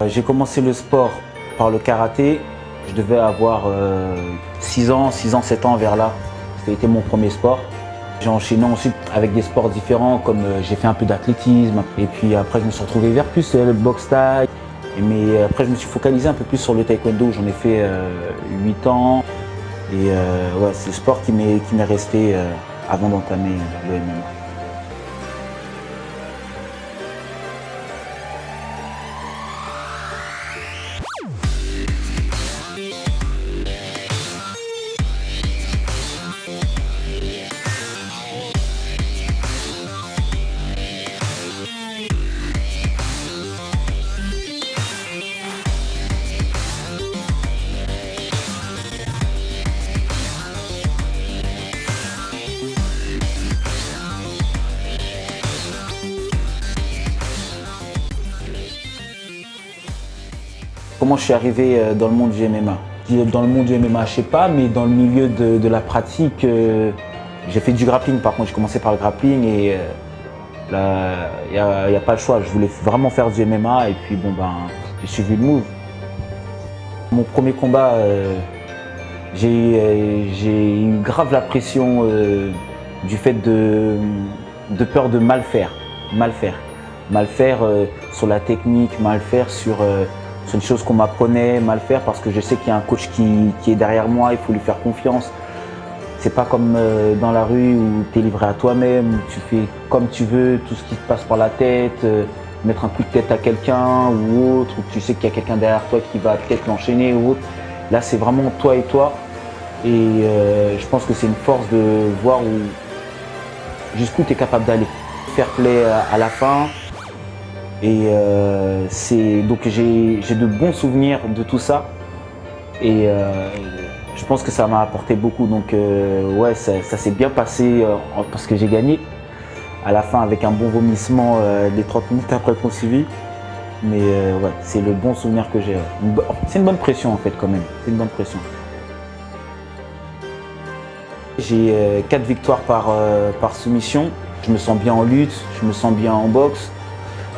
J'ai commencé le sport par le karaté. Je devais avoir 6 ans, 7 ans vers là. C'était mon premier sport. J'ai enchaîné ensuite avec des sports différents, comme j'ai fait un peu d'athlétisme. Et puis après, je me suis retrouvé vers plus le boxe thaï. Mais après, je me suis focalisé un peu plus sur le taekwondo. J'en ai fait 8 ans. Et ouais, c'est le sport qui m'est resté avant d'entamer le MMA. Comment je suis arrivé dans le monde du MMA? Dans le monde du MMA, je sais pas, mais dans le milieu de la pratique, j'ai fait du grappling. Par contre, j'ai commencé par le grappling et là, il n'y a pas le choix. Je voulais vraiment faire du MMA et puis bon ben, j'ai suivi le move. Mon premier combat, j'ai eu grave la pression du fait de peur de mal faire sur la technique, mal faire sur une chose qu'on m'apprenait, mal faire parce que je sais qu'il y a un coach qui est derrière moi, il faut lui faire confiance. C'est pas comme dans la rue où tu es livré à toi-même, où tu fais comme tu veux, tout ce qui te passe par la tête, mettre un coup de tête à quelqu'un ou autre, ou tu sais qu'il y a quelqu'un derrière toi qui va peut-être l'enchaîner ou autre. Là, c'est vraiment toi et toi. Et je pense que c'est une force de voir jusqu'où tu es capable d'aller. Fair play à la fin. Et donc j'ai de bons souvenirs de tout ça. Et je pense que ça m'a apporté beaucoup. Donc ouais, ça s'est bien passé parce que j'ai gagné. À la fin avec un bon vomissement les 30 minutes après qu'on suivi. Mais ouais, c'est le bon souvenir que j'ai. C'est une bonne pression en fait quand même. C'est une bonne pression. J'ai 4 victoires par soumission. Je me sens bien en lutte, je me sens bien en boxe.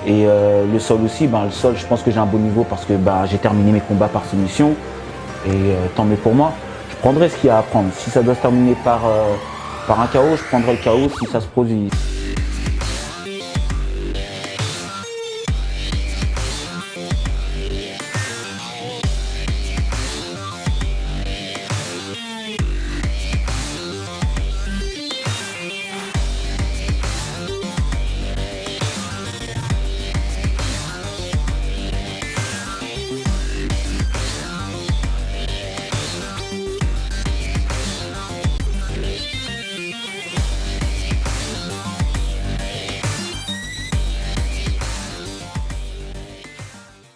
Et le sol aussi, le sol, je pense que j'ai un bon niveau parce que j'ai terminé mes combats par soumission. Et tant mieux pour moi. Je prendrai ce qu'il y a à prendre. Si ça doit se terminer par un KO, je prendrai le KO si ça se produit.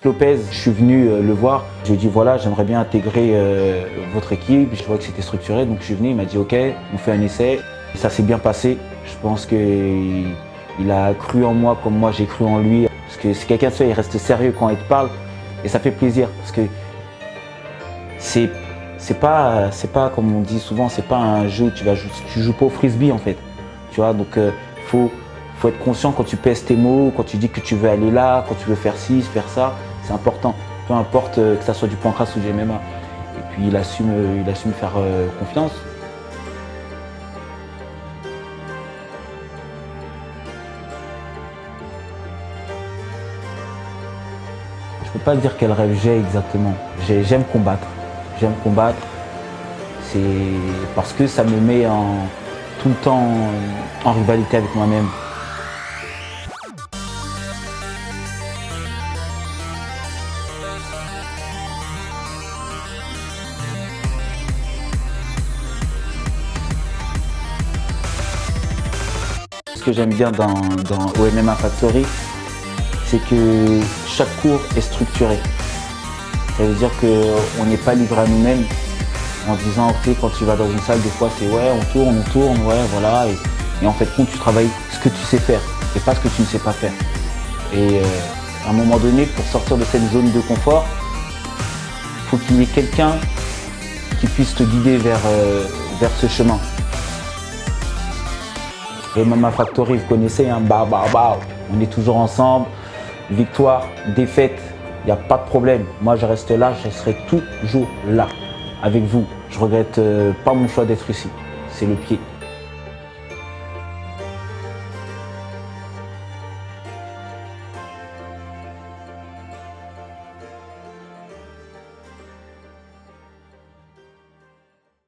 Lopez, je suis venu le voir, je lui ai dit voilà, j'aimerais bien intégrer votre équipe, je vois que c'était structuré, donc je suis venu, il m'a dit ok, on fait un essai. Ça s'est bien passé, je pense qu'il a cru en moi comme moi j'ai cru en lui, parce que c'est quelqu'un de ça, il reste sérieux quand il te parle et ça fait plaisir, parce que c'est pas comme on dit souvent, c'est pas un jeu où tu joues pas au frisbee en fait, tu vois, donc faut être conscient quand tu pèses tes mots, quand tu dis que tu veux aller là, quand tu veux faire ci, faire ça. C'est important, peu importe que ça soit du pancrace ou du MMA. Et puis il assume faire confiance. Je ne peux pas dire quel rêve j'ai exactement. J'aime combattre. J'aime combattre. C'est parce que ça me met tout le temps en rivalité avec moi-même. Ce que j'aime bien dans MMA Factory, c'est que chaque cours est structuré. Ça veut dire qu'on n'est pas livré à nous-mêmes en disant ok, quand tu vas dans une salle, des fois c'est ouais, on tourne, ouais, voilà. Et en fait, compte, tu travailles ce que tu sais faire et pas ce que tu ne sais pas faire. Et à un moment donné, pour sortir de cette zone de confort, il faut qu'il y ait quelqu'un qui puisse te guider vers ce chemin. Et MMA Factory, vous connaissez, hein, on est toujours ensemble, victoire, défaite, il n'y a pas de problème. Moi, je reste là, je serai toujours là, avec vous. Je regrette pas mon choix d'être ici. C'est le pied.